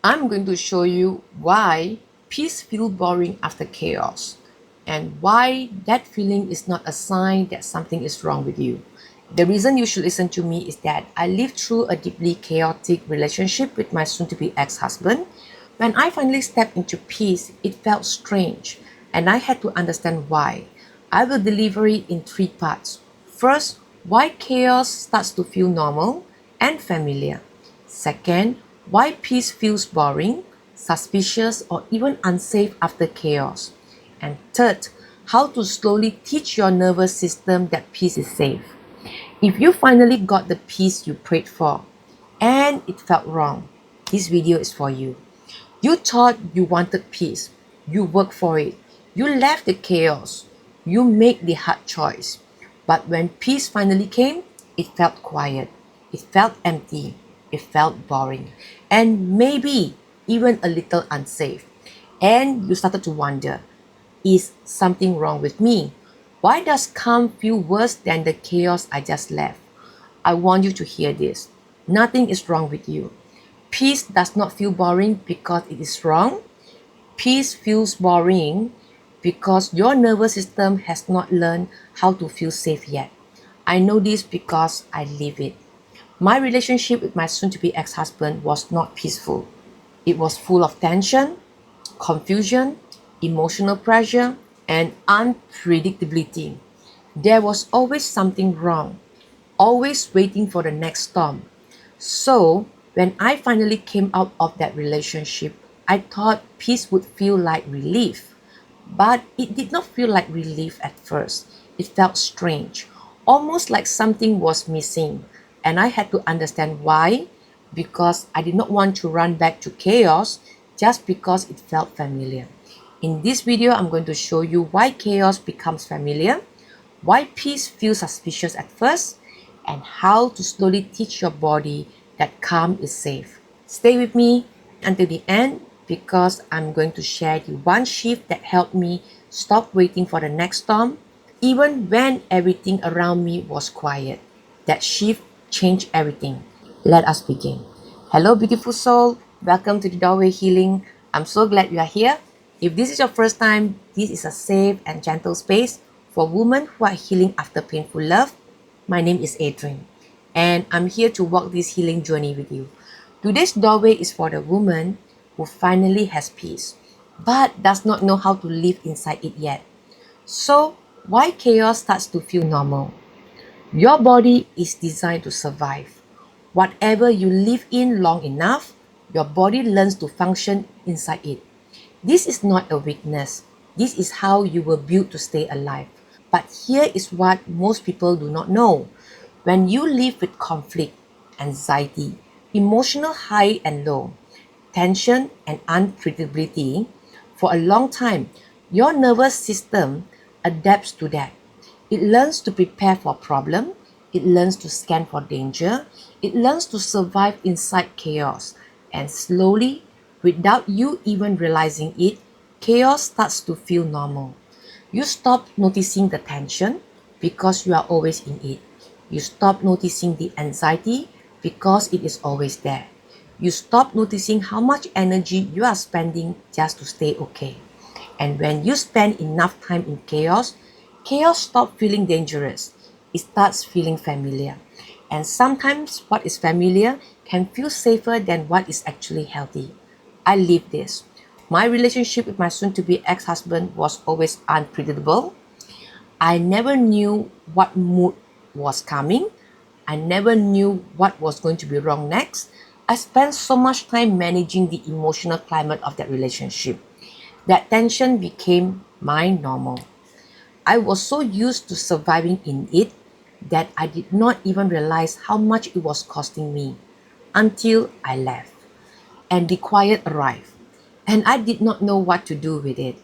I'm going to show you why peace feels boring after chaos and why that feeling is not a sign that something is wrong with you. The reason you should listen to me is that I lived through a deeply chaotic relationship with my soon to be ex husband. When I finally stepped into peace, it felt strange and I had to understand why. I will deliver it in three parts. First, why chaos starts to feel normal and familiar. Second, why peace feels boring, suspicious, or even unsafe after chaos. And third, how to slowly teach your nervous system that peace is safe. If you finally got the peace you prayed for and it felt wrong, this video is for you. You thought you wanted peace, you worked for it, you left the chaos, you made the hard choice. But when peace finally came, it felt quiet, it felt empty, it felt boring, and maybe even a little unsafe. And you started to wonder, is something wrong with me? Why does calm feel worse than the chaos I just left? I want you to hear this. Nothing is wrong with you. Peace does not feel boring because it is wrong. Peace feels boring because your nervous system has not learned how to feel safe yet. I know this because I live it. My relationship with my soon to be ex husband was not peaceful. It was full of tension, confusion, emotional pressure, and unpredictability. There was always something wrong, always waiting for the next storm. So, when I finally came out of that relationship, I thought peace would feel like relief. But it did not feel like relief at first. It felt strange, almost like something was missing. And I had to understand why, because I did not want to run back to chaos just because it felt familiar. In this video, I'm going to show you why chaos becomes familiar, why peace feels suspicious at first, and how to slowly teach your body that calm is safe. Stay with me until the end because I'm going to share the one shift that helped me stop waiting for the next storm, even when everything around me was quiet. That shift changed everything. Let us begin. Hello, beautiful soul. Welcome to the Doorway Healing. I'm so glad you are here. If this is your first time, this is a safe and gentle space for women who are healing after painful love. My name is Adrian, and I'm here to walk this healing journey with you. Today's doorway is for the woman who finally has peace, but does not know how to live inside it yet. So, why chaos starts to feel normal? Your body is designed to survive. Whatever you live in long enough, your body learns to function inside it. This is not a weakness. This is how you were built to stay alive. But here is what most people do not know. When you live with conflict, anxiety, emotional high and low, tension and unpredictability for a long time, your nervous system adapts to that. It learns to prepare for problem, it learns to scan for danger, it learns to survive inside chaos. And slowly, without you even realizing it, chaos starts to feel normal. You stop noticing the tension because you are always in it. You stop noticing the anxiety because it is always there. You stop noticing how much energy you are spending just to stay okay. And when you spend enough time in chaos, chaos stops feeling dangerous. It starts feeling familiar. And sometimes what is familiar can feel safer than what is actually healthy. I live this. My relationship with my soon to be ex husband was always unpredictable. I never knew what mood was coming. I never knew what was going to be wrong next. I spent so much time managing the emotional climate of that relationship. That tension became my normal. I was so used to surviving in it that I did not even realize how much it was costing me until I left and the quiet arrived. And I did not know what to do with it.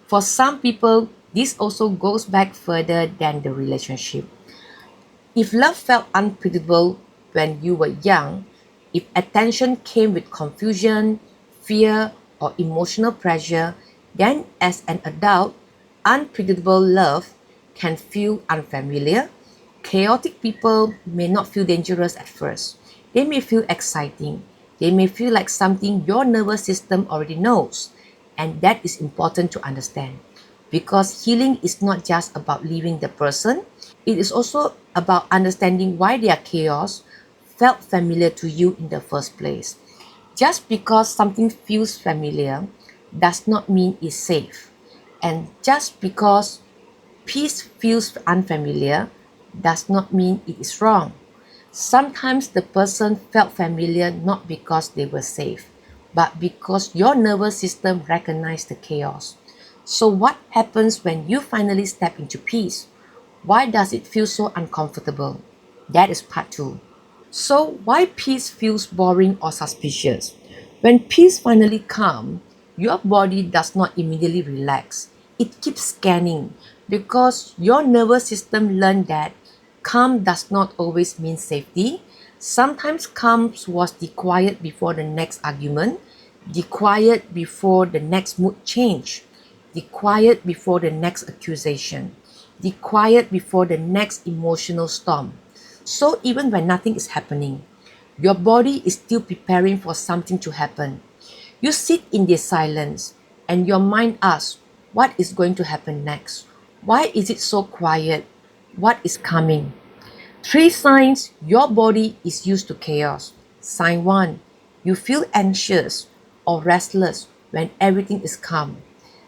For some people, this also goes back further than the relationship. If love felt unpredictable when you were young, if attention came with confusion, fear, or emotional pressure, then as an adult, unpredictable love can feel unfamiliar. Chaotic people may not feel dangerous at first. They may feel exciting. They may feel like something your nervous system already knows. And that is important to understand. Because healing is not just about leaving the person, it is also about understanding why their chaos felt familiar to you in the first place. Just because something feels familiar does not mean it's safe. And just because peace feels unfamiliar does not mean it is wrong. Sometimes the person felt familiar not because they were safe, but because your nervous system recognized the chaos. So, what happens when you finally step into peace? Why does it feel so uncomfortable? That is part two. So, why peace feels boring or suspicious? When peace finally comes, your body does not immediately relax. It keeps scanning because your nervous system learned that calm does not always mean safety. Sometimes calm was the quiet before the next argument, the quiet before the next mood change, the quiet before the next accusation, the quiet before the next emotional storm. So even when nothing is happening, your body is still preparing for something to happen. You sit in this silence and your mind asks, what is going to happen next? Why is it so quiet? What is coming? Three signs your body is used to chaos. Sign 1. You feel anxious or restless when everything is calm.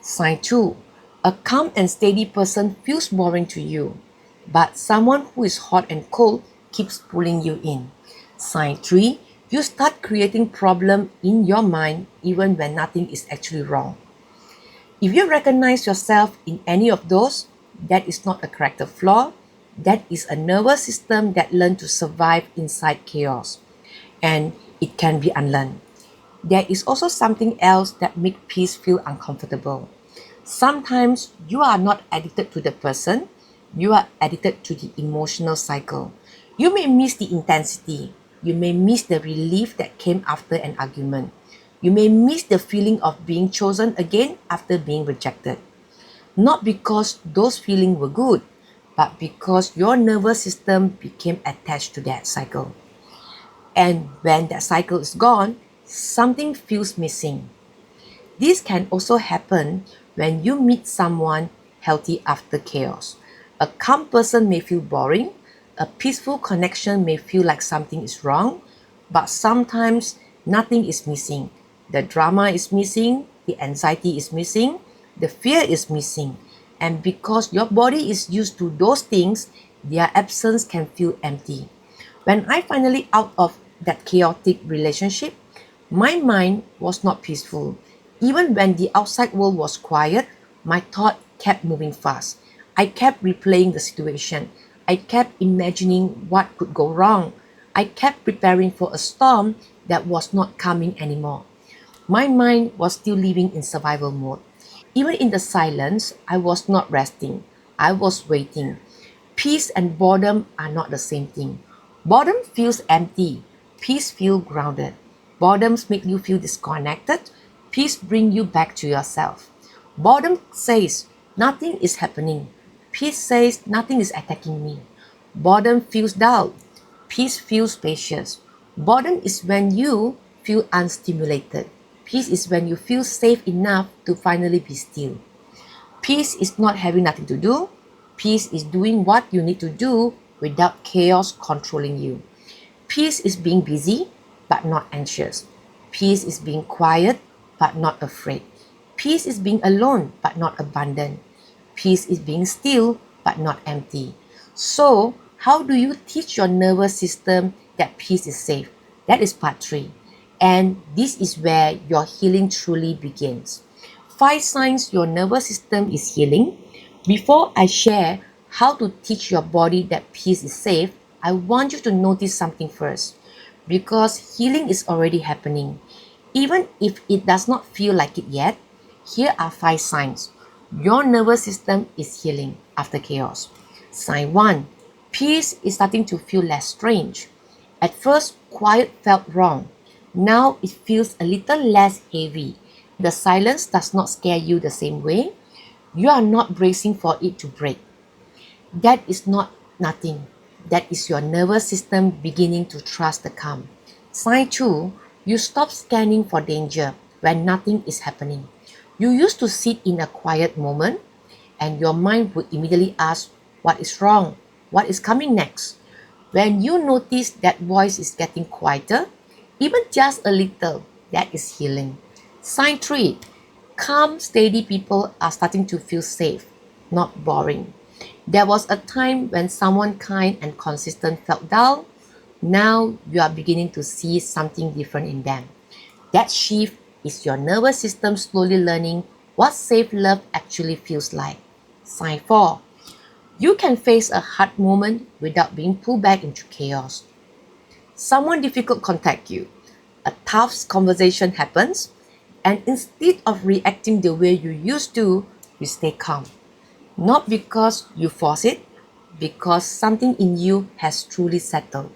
Sign 2. A calm and steady person feels boring to you, but someone who is hot and cold keeps pulling you in. Sign 3. You start creating problem in your mind even when nothing is actually wrong. If you recognize yourself in any of those, that is not a character flaw. That is a nervous system that learned to survive inside chaos. And it can be unlearned. There is also something else that makes peace feel uncomfortable. Sometimes you are not addicted to the person, you are addicted to the emotional cycle. You may miss the intensity. You may miss the relief that came after an argument. You may miss the feeling of being chosen again after being rejected. Not because those feelings were good, but because your nervous system became attached to that cycle. And when that cycle is gone, something feels missing. This can also happen when you meet someone healthy after chaos. A calm person may feel boring, a peaceful connection may feel like something is wrong, but sometimes nothing is missing. The drama is missing, the anxiety is missing, the fear is missing. And because your body is used to those things, their absence can feel empty. When I finally out of that chaotic relationship, my mind was not peaceful. Even when the outside world was quiet, my thought kept moving fast. I kept replaying the situation. I kept imagining what could go wrong. I kept preparing for a storm that was not coming anymore. My mind was still living in survival mode. Even in the silence, I was not resting. I was waiting. Peace and boredom are not the same thing. Boredom feels empty. Peace feels grounded. Boredoms make you feel disconnected. Peace brings you back to yourself. Boredom says nothing is happening. Peace says nothing is attacking me. Boredom feels dull. Peace feels spacious. Boredom is when you feel unstimulated. Peace is when you feel safe enough to finally be still. Peace is not having nothing to do. Peace is doing what you need to do without chaos controlling you. Peace is being busy but not anxious. Peace is being quiet but not afraid. Peace is being alone but not abandoned. Peace is being still but not empty. So, how do you teach your nervous system that peace is safe? That is part 3. And this is where your healing truly begins. 5 signs your nervous system is healing. Before I share how to teach your body that peace is safe, I want you to notice something first. Because healing is already happening. Even if it does not feel like it yet, here are 5 signs. Your nervous system is healing after chaos. Sign 1. Peace is starting to feel less strange. At first, quiet felt wrong. Now it feels a little less heavy. The silence does not scare you the same way. You are not bracing for it to break. That is not nothing. That is your nervous system beginning to trust the calm. Sign 2. You stop scanning for danger when nothing is happening. You used to sit in a quiet moment and your mind would immediately ask, what is wrong? What is coming next? When you notice that voice is getting quieter, even just a little, that is healing. Sign 3. Calm, steady people are starting to feel safe, not boring. There was a time when someone kind and consistent felt dull. Now you are beginning to see something different in them. That shift is your nervous system slowly learning what safe love actually feels like. Sign 4. You can face a hard moment without being pulled back into chaos. Someone difficult contact you. A tough conversation happens, and instead of reacting the way you used to, you stay calm. Not because you force it, because something in you has truly settled.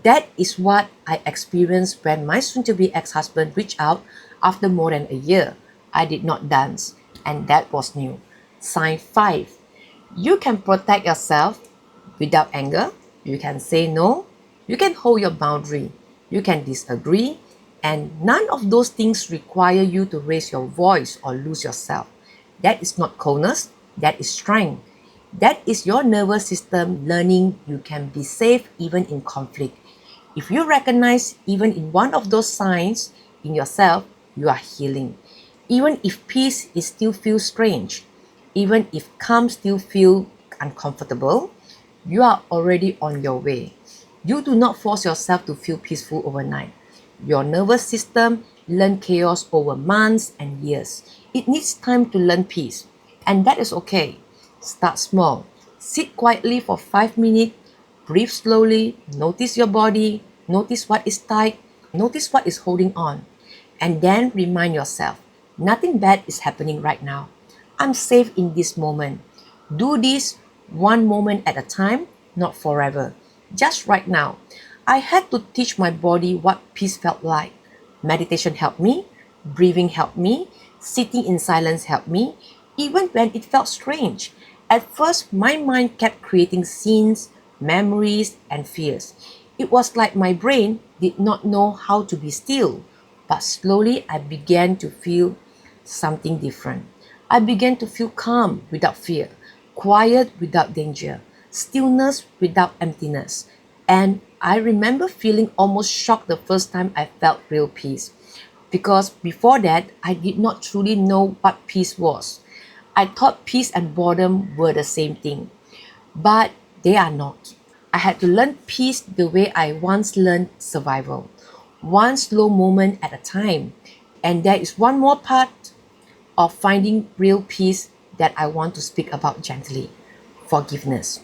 That is what I experienced when my soon-to-be ex-husband reached out after more than a year. I did not dance, and that was new. Sign 5. You can protect yourself without anger. You can say no. You can hold your boundary. You can disagree. And none of those things require you to raise your voice or lose yourself. That is not coldness. That is strength. That is your nervous system learning you can be safe even in conflict. If you recognize even in one of those signs in yourself, you are healing. Even if peace is still feels strange, even if calm still feel uncomfortable, you are already on your way. You do not force yourself to feel peaceful overnight. Your nervous system learned chaos over months and years. It needs time to learn peace, and that is okay. Start small. Sit quietly for 5 minutes. Breathe slowly. Notice your body. Notice what is tight. Notice what is holding on. And then remind yourself, nothing bad is happening right now. I'm safe in this moment. Do this one moment at a time, not forever. Just right now. I had to teach my body what peace felt like. Meditation helped me. Breathing helped me. Sitting in silence helped me. Even when it felt strange. At first, my mind kept creating scenes, memories, and fears. It was like my brain did not know how to be still. But slowly, I began to feel something different. I began to feel calm without fear, quiet without danger, stillness without emptiness. And I remember feeling almost shocked the first time I felt real peace. Because before that, I did not truly know what peace was. I thought peace and boredom were the same thing, but they are not. I had to learn peace the way I once learned survival, one slow moment at a time. And there is one more part of finding real peace that I want to speak about gently: forgiveness.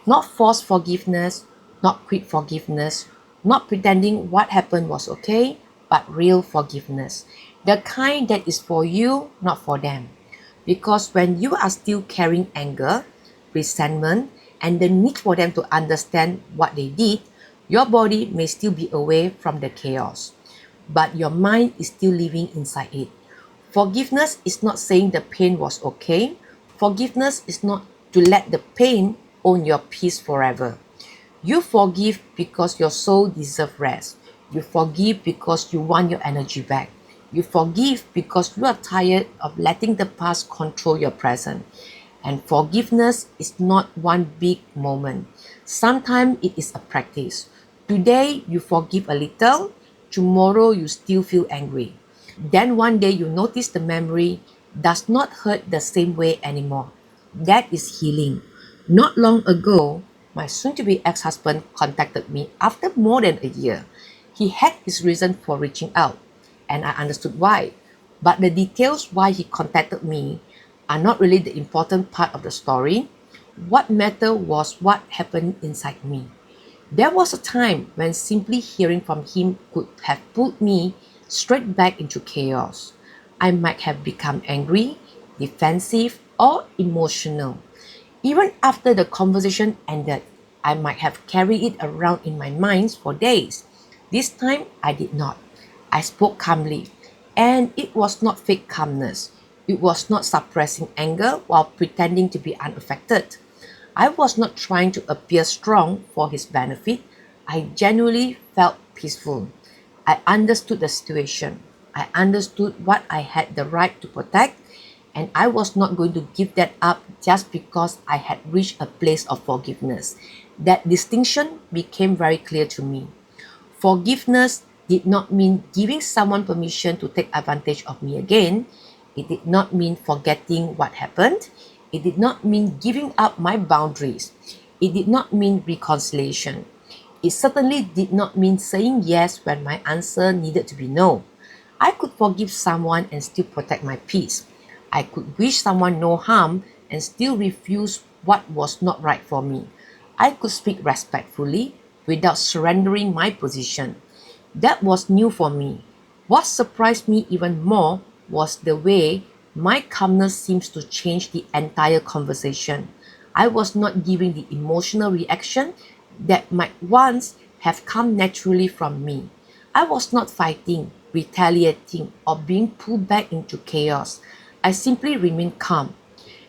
Not forced forgiveness, not quick forgiveness, not pretending what happened was okay, but real forgiveness. The kind that is for you, not for them. Because when you are still carrying anger, resentment, and the need for them to understand what they did, your body may still be away from the chaos, but your mind is still living inside it. Forgiveness is not saying the pain was okay. Forgiveness is not to let the pain own your peace forever. You forgive because your soul deserves rest. You forgive because you want your energy back. You forgive because you are tired of letting the past control your present. And forgiveness is not one big moment. Sometimes it is a practice. Today you forgive a little, tomorrow you still feel angry. Then one day you notice the memory does not hurt the same way anymore. That is healing. Not long ago, my soon-to-be ex-husband contacted me after more than a year. He had his reason for reaching out, and I understood why. But the details why he contacted me are not really the important part of the story. What mattered was what happened inside me. There was a time when simply hearing from him could have pulled me straight back into chaos. I might have become angry, defensive, or emotional. Even after the conversation ended, I might have carried it around in my mind for days. This time, I did not. I spoke calmly, and it was not fake calmness. It was not suppressing anger while pretending to be unaffected. I was not trying to appear strong for his benefit. I genuinely felt peaceful. I understood the situation. I understood what I had the right to protect, and I was not going to give that up just because I had reached a place of forgiveness. That distinction became very clear to me. Forgiveness did not mean giving someone permission to take advantage of me again. It did not mean forgetting what happened. It did not mean giving up my boundaries. It did not mean reconciliation. It certainly did not mean saying yes when my answer needed to be no. I could forgive someone and still protect my peace. I could wish someone no harm and still refuse what was not right for me. I could speak respectfully without surrendering my position. That was new for me. What surprised me even more was the way my calmness seems to change the entire conversation. I was not giving the emotional reaction that might once have come naturally from me. I was not fighting, retaliating, or being pulled back into chaos. I simply remained calm.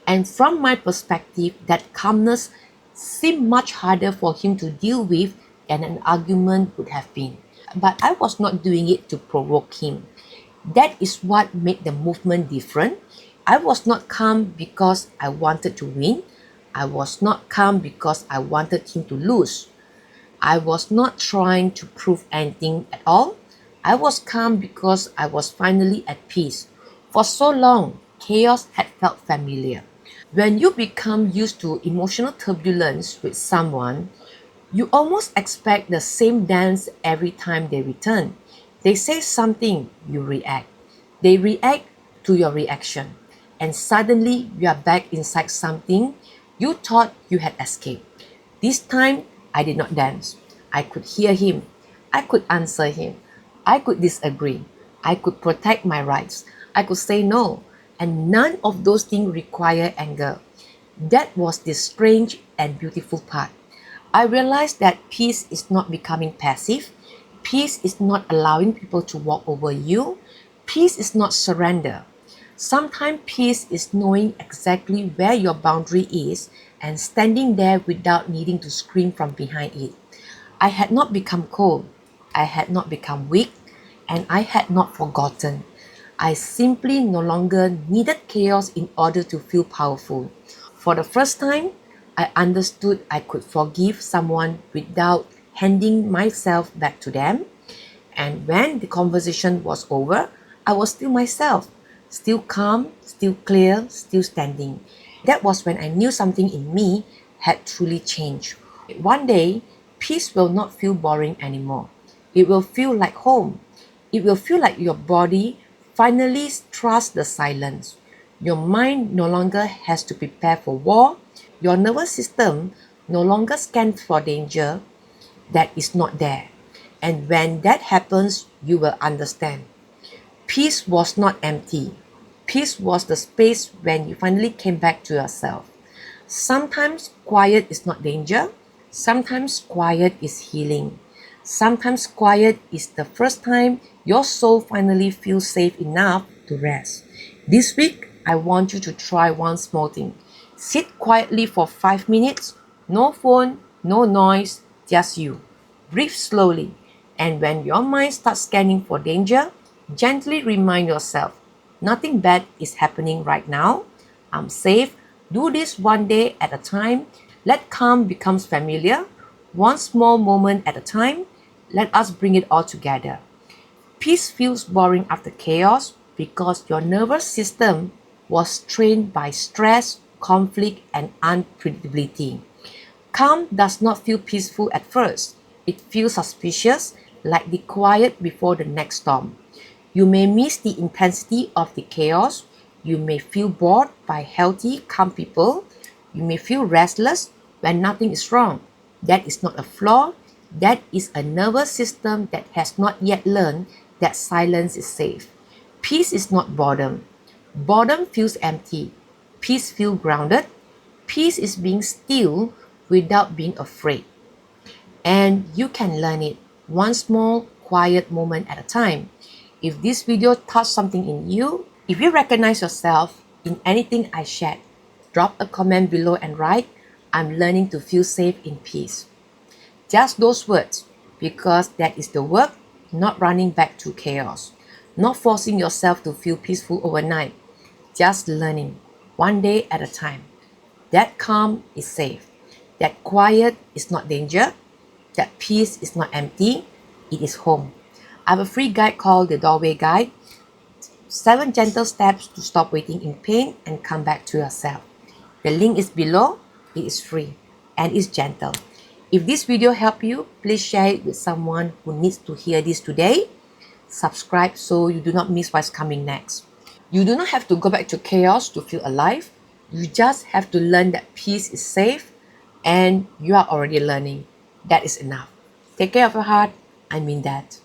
And from my perspective, that calmness seemed much harder for him to deal with than an argument would have been. But I was not doing it to provoke him. That is what made the movement different. I was not calm because I wanted to win. I was not calm because I wanted him to lose. I was not trying to prove anything at all. I was calm because I was finally at peace. For so long, chaos had felt familiar. When you become used to emotional turbulence with someone, you almost expect the same dance every time they return. They say something, you react. They react to your reaction. And suddenly you are back inside something you thought you had escaped. This time, I did not dance. I could hear him. I could answer him. I could disagree. I could protect my rights. I could say no. And none of those things require anger. That was the strange and beautiful part. I realized that peace is not becoming passive. Peace is not allowing people to walk over you. Peace is not surrender. Sometimes peace is knowing exactly where your boundary is and standing there without needing to scream from behind it. I had not become cold. I had not become weak. And I had not forgotten. I simply no longer needed chaos in order to feel powerful. For the first time, I understood I could forgive someone without handing myself back to them. And when the conversation was over, I was still myself, still calm, still clear, still standing. That was when I knew something in me had truly changed. One day, peace will not feel boring anymore. It will feel like home. It will feel like your body finally trusts the silence. Your mind no longer has to prepare for war. Your nervous system no longer scans for danger that is not there. And when that happens, you will understand. Peace was not empty. Peace was the space when you finally came back to yourself. Sometimes quiet is not danger. Sometimes quiet is healing. Sometimes quiet is the first time your soul finally feels safe enough to rest. This week, I want you to try one small thing. Sit quietly for 5 minutes, no phone, no noise, just you. Breathe slowly, and when your mind starts scanning for danger, gently remind yourself, nothing bad is happening right now. I'm safe. Do this one day at a time. Let calm become familiar. One small moment at a time. Let us bring it all together. Peace feels boring after chaos because your nervous system was trained by stress, conflict, and unpredictability. Calm does not feel peaceful at first. It feels suspicious, like the quiet before the next storm. You may miss the intensity of the chaos. You may feel bored by healthy, calm people. You may feel restless when nothing is wrong. That is not a flaw. That is a nervous system that has not yet learned that silence is safe. Peace is not boredom. Boredom feels empty. Peace feels grounded. Peace is being still without being afraid. And you can learn it one small, quiet moment at a time. If this video touched something in you, if you recognize yourself in anything I shared, drop a comment below and write, I'm learning to feel safe in peace. Just those words, because that is the work not running back to chaos, not forcing yourself to feel peaceful overnight, just learning one day at a time. That calm is safe. That quiet is not danger. That peace is not empty. It is home. I have a free guide called the Doorway Guide, 7 gentle steps to stop waiting in pain and come back to yourself. The link is below. It is free and is gentle. If this video helped you, please share it with someone who needs to hear this today. Subscribe so you do not miss what's coming next. You do not have to go back to chaos to feel alive. You just have to learn that peace is safe, and you are already learning. That is enough. Take care of your heart. I mean that.